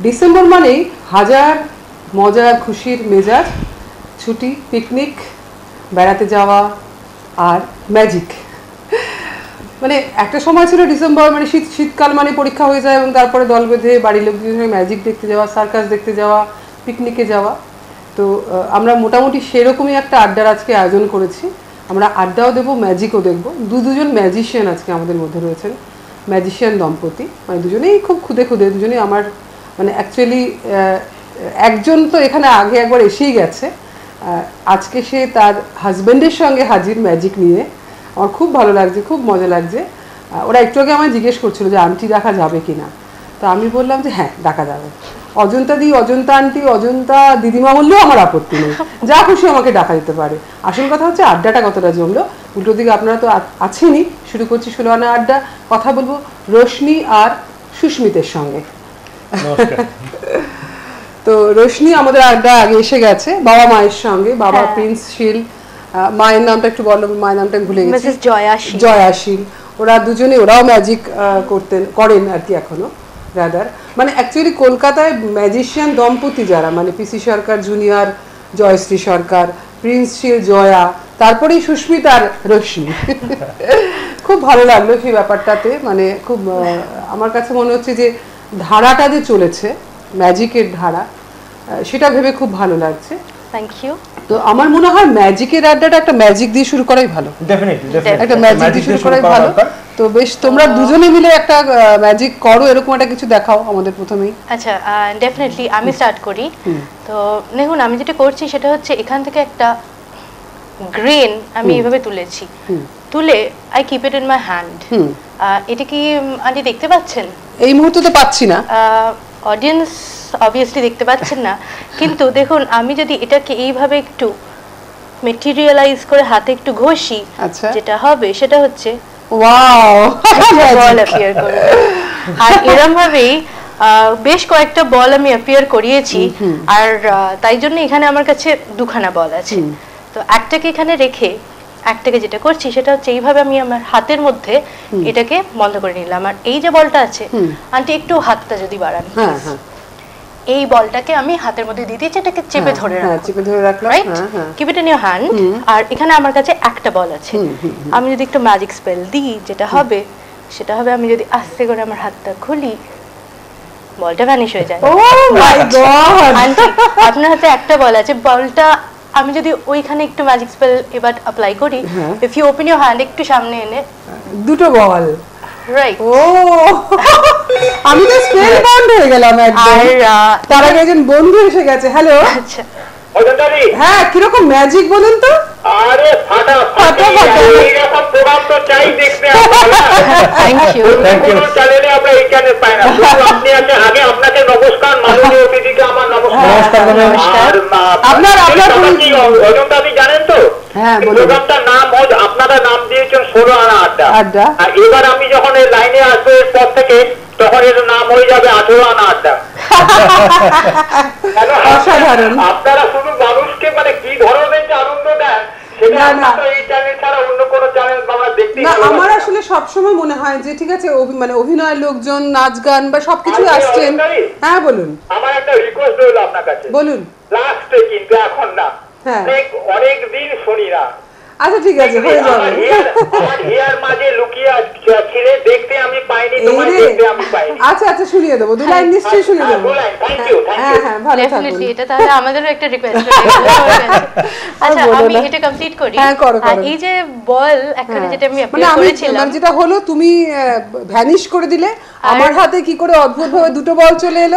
December মানেই হাজার মজা খুশির মেজাজ, ছুটি, পিকনিক, বেড়াতে যাওয়া আর ম্যাজিক। মানে একটা সময় ছিল ডিসেম্বর মানে শীতকাল মানে পরীক্ষা হয়ে যায় এবং তারপরে দল বেঁধে বাড়ির লোকজনের সঙ্গে ম্যাজিক দেখতে যাওয়া, সার্কাস দেখতে যাওয়া, পিকনিকে যাওয়া। তো আমরা মোটামুটি সেরকমই একটা আড্ডার আজকে আয়োজন করেছি। আমরা আড্ডাও দেবো, ম্যাজিকও দেখবো। দুজন ম্যাজিশিয়ান আজকে আমাদের মধ্যে রয়েছেন, ম্যাজিশিয়ান দম্পতি, মানে দুজনেই খুব খুদে দুজনেই আমার মানে অ্যাকচুয়ালি একজন তো এখানে আগে একবার এসেই গেছে, আজকে সে তার হাজব্যান্ডের সঙ্গে হাজির ম্যাজিক নিয়ে। আমার খুব ভালো লাগছে, খুব মজা লাগছে। ওরা একটু আগে আমায় জিজ্ঞেস করছিল যে আন্টি ডাকা যাবে কি না, তো আমি বললাম যে হ্যাঁ ডাকা যাবে। অজন্তা দি, অজন্তা আন্টি, অজন্তা দিদিমা বললেও আমার আপত্তি নেই, যা খুশি আমাকে ডাকা দিতে পারে। আসল কথা হচ্ছে আড্ডাটা কতটা জমলো। উল্টো দিকে আপনারা তো আছেনই। শুরু করছি 16 আনা আড্ডা। কথা বলবো রোশনি আর সুস্মিতের সঙ্গে। তো রোশনি আমাদের আড্ডা আগে এসে গেছে বাবা মায়ের সঙ্গে। বাবা প্রিন্স শীল, মায়ের নামটা একটু বলো, মায়ের নামটা ভুলে গেছি, জয়াশীল। ওরা দুজনে, ওরাও ম্যাজিক করেন আর কি এখনো রাদার। মানে অ্যাকচুয়ালি কলকাতায় ম্যাজিশিয়ান দম্পতি যারা, মানে পিসি সরকার জুনিয়র, জয়শ্রী সরকার, প্রিন্স শীল, জয়া, তারপরেই সুস্মিতা আর রোশনি। খুব ভালো লাগলো সেই ব্যাপারটাতে। মানে খুব আমার কাছে মনে হচ্ছে যে ধারাটা যে চলেছে, ম্যাজিকের ধারা, সেটা ভেবে খুব ভালো লাগছে। Thank you. তো আমার মনে হয় ম্যাজিকের আড্ডাটা একটা ম্যাজিক দিয়ে শুরু করাই ভালো। ডেফিনেটলি একটা ম্যাজিক দিয়ে শুরু করাই ভালো। তো বেশ তোমরা দুজনে মিলে একটা ম্যাজিক করো, এরকম একটা কিছু দেখাও আমাদের প্রথমেই। আচ্ছা, ডেফিনেটলি আমি স্টার্ট করি। তো দেখুন, আমি যেটা করছি সেটা হচ্ছে এখান থেকে একটা গ্রেন আমি এইভাবে তুলেছি, তুলে I keep it in my hand. এটা কি আন্টি দেখতে পাচ্ছেন? এই মুহূর্তে তো পাচ্ছি না, অডিয়েন্স অবভিয়াসলি দেখতে পাচ্ছেন না, কিন্তু দেখুন আমি যদি এটাকে এইভাবে একটু মেটেরিয়ালাইজ করে হাতে একটু ঘষি, যেটা হবে সেটা হচ্ছে ওয়াও, বল অ্যাপিয়ার করবে। আর এরকম ভাবেই বেশ কয়েকটা বল আমি অ্যাপিয়ার করিয়েছি। আর তাই জন্য এখানে আমার কাছে দুখানা বল আছে। তো একটাকে এখানে রেখে একটাকে যেটা করছি সেটা হচ্ছে এইভাবে আমি আমার হাতের মধ্যে এটাকে বন্ধ করে নিলাম। আর এই যে বলটা আছে, আন্টি একটু হাতটা যদি বাড়ান, এই বলটাকে আমি হাতের মধ্যে দিয়ে দিয়েছি, এটাকে চেপে ধরে রাখলাম, right? Keep it in your hand. আর এখানে আমার কাছে একটা বল আছে। আমি যদি একটু ম্যাজিক স্পেল দিই, যেটা হবে সেটা হবে আমি যদি আস্তে করে আমার হাতটা খুলি, বলটা ভ্যানিশ হয়ে যায়। ও মাই গড! আন্টি আপনার হাতে একটা বল আছে, বলটা আমি যদি ওইখানে একটু ম্যাজিক স্পেল এবার অ্যাপ্লাই করি, if you open your hand, একটু সামনে এনে দুটো বল, রাইট? ও আমি তো স্পেল বাউন্ড হয়ে গেলাম একদম। আর তার আগে একজন বন্ধু এসে গেছে। হ্যালো। আচ্ছা, হ্যাঁ, কিরকম ম্যাজিক বলুন তো? আরে ফাটাফাটি, এইরকম প্রোগ্রাম তো চাই দেখতে আপনারা। Thank you. চ্যানেলে আমরা এই চ্যানেল পাই না। আপনি আগে আপনাকে নমস্কার, মাননীয় অতিথিকে আমার নমস্কার। আপনার অজন্তা আপনি জানেন তো প্রোগ্রামটার নাম আপনারা নাম দিয়েছেন 16 আনা আড্ডা। আর এবার আমি যখন এই লাইনে আসবো এরপর থেকে, তখন এর নাম হয়ে যাবে 18 আনা আড্ডা। অসাধারণ। আপনারা শুধু মানুষকে মানে কি ধরনের যে আনন্দ দেন, সেটা আপনারা এই চ্যানেল ছাড়া অন্য কোনো চ্যানেল আমরা দেখতে না। আমার আসলে সবসময় মনে হয় যে ঠিক আছে, মানে অভিনয়ের লোকজন, নাচ গান বা সবকিছু আসছেন। হ্যাঁ বলুন। আমার একটা রিকোয়েস্ট রইল আপনার কাছে। বলুন। লাস্টে, কিন্তু এখন না, অনেক দিন শুনি না। আচ্ছা ঠিক আছে, হয়ে যাবে। আমার হিয়ার মাঝে লুকিয়ে ছিলে, দেখতে আমি পাইনি, তোমায় দেখতে আমি পাইনি। আচ্ছা আচ্ছা, শুনিয়ে দেবো, দু লাইন নিশ্চয়ই শুনিয়ে দেবো। Thank you. হ্যাঁ হ্যাঁ, ভালো থাকুন। ডেফিনেটলি এটা তাহলে আমাদেরও একটা রিকোয়েস্ট। আচ্ছা, আমি এটা কমপ্লিট করি। হ্যাঁ, করো। এই যে বল এখানে যেটা আমি অ্যাপ্লাই করেছিলাম, মানে যেটা হলো তুমি ভ্যানিশ করে দিলে, আমার হাতে কি করে অদ্ভুতভাবে দুটো বল চলে এলো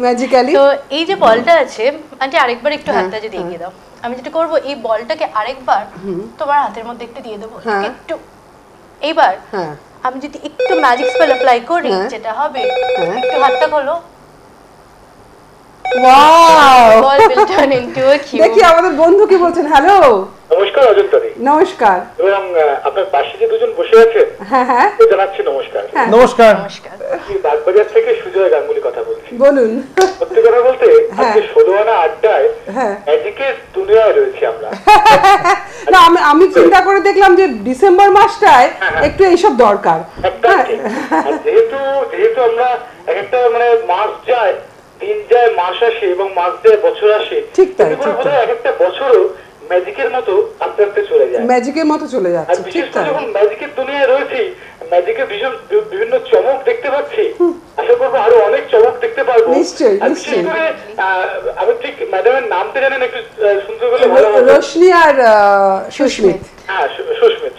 ম্যাজিক্যালি। তো এই যে বলটা আছে, আন্টি আরেকবার একটু হাতটা যদি এগিয়ে দাও, আমি যেটা করব এই বলটাকে আরেকবার তোমার হাতের মধ্যে একটু দিয়ে দেবো, একটু। এইবার আমি যদি একটু ম্যাজিক স্পেল অ্যাপ্লাই করি, যেটা হবে একটু হাতটা খোলো। Wow, ball will turn into a cube. দেখি আমাদের বন্ধু কি বলছেন। হ্যালো। নমস্কার অজন্তা দি। নমস্কার। এবং আপনার পাশে যে দুজন বসে আছেন, হ্যাঁ জানাচ্ছি নমস্কার। নমস্কার। নমস্কার। বাগবাজার থেকে সুজয় গাঙ্গুলি কথা বলছি। বলুন। সত্যি কথা বলতে আজকে 16 আনা আড্ডায় ম্যাজিকের দুনিয়ায় রয়েছি আমরা। না, আমি চিন্তা করে দেখলাম যে ডিসেম্বর মাসটায় একটু এইসব দরকার। যেহেতু আমরা একটা মানে মাস যায় দিন যায় মাস আসে এবং মাস যায় বছর আসে, ঠিক তাই, ঠিক তাই। এক একটা বছরও ম্যাজিকের মতো আস্তে আস্তে চলে যায়, ম্যাজিকের মতো চলে আর যাচ্ছে, ঠিক বিশেষ করে তাই। যখন ম্যাজিকের দুনিয়ায় রয়েছি, ম্যাজিকের বিভিন্ন চমক দেখতে পাচ্ছি, আশা করবো আরো অনেক চমক দেখতে পারবো। নিশ্চয়ই, আর বিশেষ নিশ্চয়ই। করে আমি ঠিক ম্যাডামের নামটা জানেন একটু শুনতে পেলে ভালো হবে। রোশনি আর সুস্মিত। হ্যাঁ,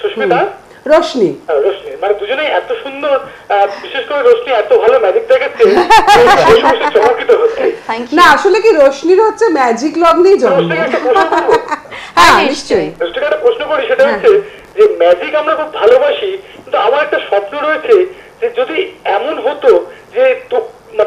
সুস্মিতা রোশনি। রোশনি, মানে দুজনেই এত সুন্দর, বিশেষ করে রোশনি এত ভালো ম্যাজিক দেখাচ্ছে, চমকিত হচ্ছে। থ্যাংক না ইউ। আসলে কি রোশনির হচ্ছে ম্যাজিক লগ্নেই জন্ম। রোশনিকে একটা প্রশ্ন করবো, হ্যাঁ নিশ্চয়ই। নিশ্চয়ই। রোশনিকে একটা প্রশ্ন করি, সেটা হচ্ছে যে ম্যাজিক আমরা খুব ভালোবাসি, কিন্তু আমার একটা স্বপ্ন রয়েছে যে যদি এমন হতো যে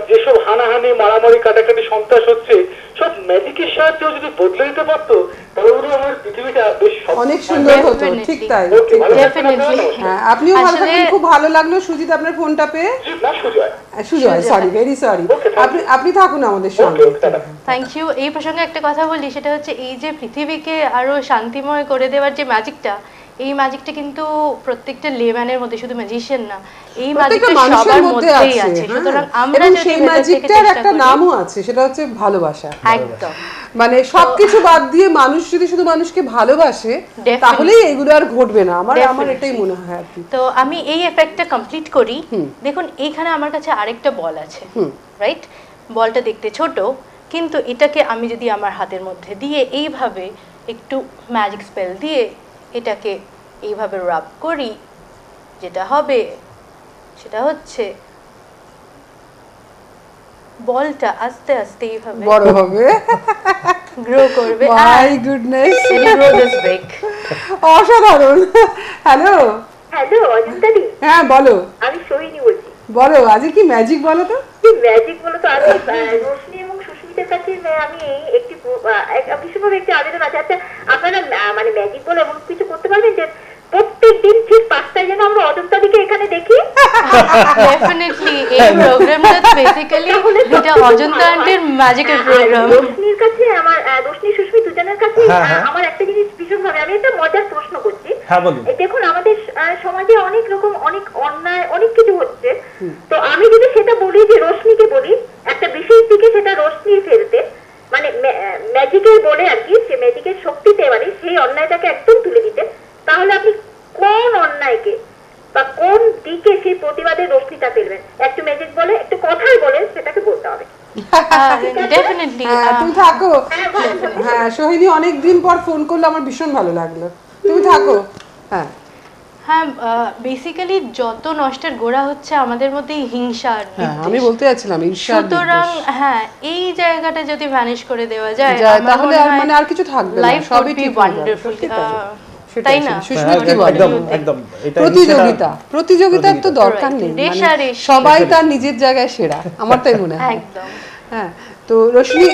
যেসব হানাহানি মারামারি কাটাকাটি সন্ত্রাস হচ্ছে সব ম্যাজিকের সাহায্যে যদি বদলে দিতে পারতো, তাহলে আমার পৃথিবীটা বেশ অনেক সুন্দর হতো, Definitely. ঠিক তাই। Okay, ভালো থাকবেন Definitely. আপনারা, নমস্কার। হ্যাঁ, আপনিও ভালো আসলে- থাকবেন, খুব ভালো লাগলো সুজিত আপনার ফোনটা পেয়ে। না, Sujay. Sujay, sorry, very sorry. Okay, thank you. আপনি থাকুন আমাদের সঙ্গে। Okay, টাটা। Thank you. এই প্রসঙ্গে একটা কথা বলি, সেটা হচ্ছে এই যে পৃথিবীকে আরো শান্তিময় করে দেওয়ার যে ম্যাজিকটা, এই ম্যাজিকটা কিন্তু প্রত্যেকটা লেম্যানের মধ্যে, শুধু ম্যাজিশিয়ান না, এই প্রত্যেকটা ম্যাজিকটা মানুষের সবার মধ্যে মধ্যেই আছে, আছে। হ্যাঁ। সুতরাং আমরা এবং যদি সেই ভেতর থেকে ম্যাজিকটার চেষ্টা একটা করি- নামও আছে, সেটা হচ্ছে ভালোবাসা। একদম। মানে সবকিছু বাদ দিয়ে মানুষ যদি শুধু মানুষকে ভালোবাসে, Definitely. তাহলেই এগুলো আর ঘটবে না। আমার Definitely. এটাই মনে হয় আর কি। তো আমি এই এফেক্টটা কমপ্লিট করি। দেখুন এইখানে আমার কাছে আরেকটা বল আছে, রাইট? বলটা দেখতে ছোট, কিন্তু এটাকে আমি যদি আমার হাতের মধ্যে দিয়ে এইভাবে একটু ম্যাজিক স্পেল দিয়ে এটাকে এইভাবে রাব করি, যেটা হবে সেটা হচ্ছে বলটা আস্তে আস্তে এইভাবে বড় হবে। গ্রো করবে। My goodness, grow this big. অসাধারণ। হ্যালো, হ্যালো অজন্তাদি, হ্যাঁ বলো আমি সোহিনী বলছি। বলো, আজকে কি ম্যাজিক বলো তো? কি ম্যাজিক বলো তো, আমি রোশনি এবং সুস্মিতার কাছে আমি একটি ভীষণভাবে একটি আবেদন আছে। আচ্ছা, আপনারা মানে ম্যাজিক বলে এমন কিছু করতে পারবেন যে প্রত্যেক দিন ঠিক 5টায় যেন আমরা অজন্তাদিকে এখানে দেখি? ডেফিনেটলি এই প্রোগ্রামটা বেসিক্যালি এটা অজন্তা আন্টির ম্যাজিকের প্রোগ্রাম। রোশনির কাছে আমার, রোশনি সুস্মি দুজনের কাছে আমার একটা জিনিস ভীষণভাবে, আমি একটা মজার প্রশ্ন করছি। এই দেখুন আমাদের সমাজে অনেক রকম অনেক অন্যায় অনেক কিছু হচ্ছে, তো আমি যদি সেটা বলি যে রোশনিকে বলি একটা বিশেষ দিকে সেটা রোশনির ফেলতে, মানে ম্যাজিকের বলে আর কি, সে ম্যাজিকের শক্তিতে এবারে সেই অন্যায়টাকে একদম তুলে দিতে, তাহলে আপনি কোন অন্যায়কে বা কোন দিকে সেই প্রতিবাদের রশ্মিটা ফেলবেন? একটু ম্যাজিক বলে, একটু কথাই বলে সেটাকে বলতে হবে। ডেফিনেটলি হ্যাঁ, তুমি থাকো। হ্যাঁ, ভালো থাকো। হ্যাঁ, সোহিনী অনেক দিন পর ফোন করলো, আমার ভীষণ ভালো লাগলো। তুমি থাকো। হ্যাঁ, হ্যাঁ, বেসিক্যালি যত নষ্টের গোড়া হচ্ছে আমাদের মধ্যে এই হিংসা আর হ্যাঁ, বিদ্বেষ। আমি বলতে যাচ্ছিলাম ঈর্ষা আর সুতরাং বিদ্বেষ। হ্যাঁ, এই জায়গাটা যদি ভ্যানিশ করে দেওয়া যায় তাহলে আর মানে আর কিছু থাকবে না, লাইফ সবই উড বি ঠিক হয়ে যাবে। ওয়ান্ডারফুল, সেটাই, তাই না? সুস্মিত কি বলে? একদম একদম এটা প্রতিযোগিতার তো দরকার নেই, মানে রেষারেষি। সবাই তার নিজের জায়গায় সেরা, আমার তাই মনে হয়। একদম। হ্যাঁ, তো রোশনি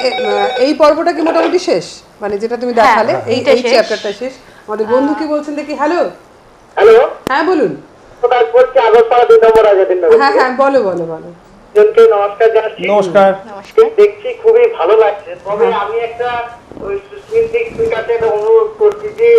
এই পর্বটা কি মোটামুটি শেষ, মানে যেটা তুমি দেখালে এই এইটা শেষ। চ্যাপ্টারটা শেষ। আমাদের বন্ধু কি বলছেন দেখি। হ্যালো, হ্যালো, হ্যাঁ বলুন। কোথায় বলছি? আগরপাড়া 2 নম্বর আজাদিন নগর। হ্যাঁ হ্যাঁ, বলো বলো বলো। জনকে নমস্কার জানাচ্ছি। নমস্কার। নমস্কার। দেখছি খুবই ভালো লাগছে, তবে আমি একটা ওই সুস্মিতার কাছে একটা অনুরোধ করছি যে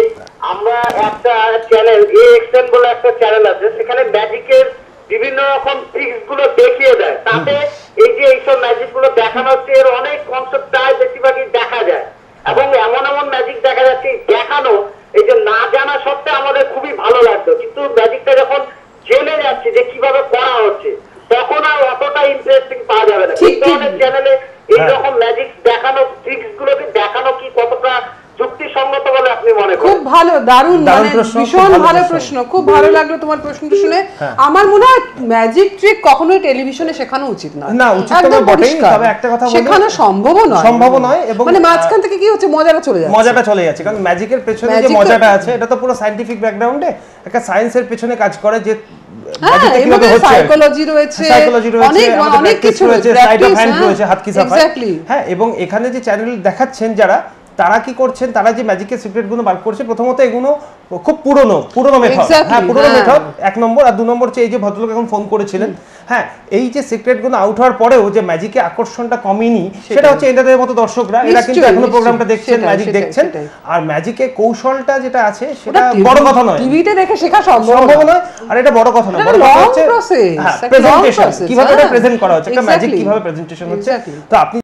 আমরা একটা চ্যানেল এএক্সএন বলে একটা চ্যানেল আছে, সেখানে ম্যাজিকের বিভিন্ন রকম ট্রিক্স গুলো দেখিয়ে দেয়, তাতে এই যে এইসব ম্যাজিক গুলো দেখানো হচ্ছে এর অনেক কনসেপ্ট প্রায় বেশিরভাগই দেখা যায়, এবং এমন এমন ম্যাজিক দেখা যাচ্ছে দেখানো, এই যে না জানা সত্ত্বেও আমাদের খুবই ভালো লাগতো, কিন্তু ম্যাজিকটা যখন জেনে যাচ্ছে যে কিভাবে করা হচ্ছে তখন আর অতটা ইন্টারেস্টিং পাওয়া যাবে না। এই ধরনের চ্যানেলে এইরকম ম্যাজিক দেখানো, ট্রিক্স গুলোকে দেখানো কি কতটা যুক্তিসঙ্গত বলে আপনি মনে করেন? খুব ভালো, দারুণ, দারুণ মানে প্রশ্ন, ভীষণ খুব ভালো ভালো প্রশ্ন। প্রশ্ন, খুব ভালো লাগলো তোমার প্রশ্নটা শুনে। আমার মনে হয় ম্যাজিক ট্রিক কখনোই টেলিভিশনে শেখানো উচিত নয়। না, উচিত তো একদম বটেই, পরিষ্কার। তবে একটা কথা বলি, শেখানো সম্ভবও নয়। সম্ভবও নয়, এবং মানে মাঝখান থেকে কি হচ্ছে, মজাটা চলে যাচ্ছে। মজাটা চলে যাচ্ছে, কারণ ম্যাজিকের পেছনে যে Magic তো- মজাটা আছে এটা তো পুরো সায়েন্টিফিক ব্যাকগ্রাউন্ডে একটা সায়েন্সের পেছনে কাজ করে, যে হ্যাঁ, ম্যাজিকটা এর কিভাবে মধ্যে হচ্ছে, সাইকোলজি রয়েছে, সাইকোলজি রয়েছে, অনেক আমাদের অনেক practice কিছু রয়েছে, practice, সাইড অফ হ্যান্ড হ্যাঁ, রয়েছে, হাত কি সাফাই। exactly। হ্যাঁ, এবং এখানে যে চ্যানেল দেখাচ্ছেন যারা, তারা কি করছেন, তারা যে ম্যাজিকের সিক্রেটগুলো বার করছে, প্রথমত এগুলো খুব পুরনো মেথড। হ্যাঁ, পুরনো মেথড 1 নম্বর। আর 2 নম্বর হচ্ছে এই যে ভদ্রলোক এখন ফোন করেছিলেন, হ্যাঁ, এই যে সিক্রেটগুলো আউট হওয়ার পরেও যে ম্যাজিকে আকর্ষণটা কমেনি, সেটা হচ্ছে এদের মতো দর্শকরা, এরা কিন্তু এখনো প্রোগ্রামটা দেখছেন, ম্যাজিক দেখছেন। আর ম্যাজিকে কৌশলটা যেটা আছে সেটা বড় কথা নয়, টিভিতে দেখে শেখা সম্ভব নয়, আর এটা বড় কথা নয়। বড় কথা হচ্ছে প্রেজেন্টেশন, কিভাবে এটা প্রেজেন্ট করা হচ্ছে, একটা ম্যাজিক কিভাবে প্রেজেন্টেশন হচ্ছে। তো আপনি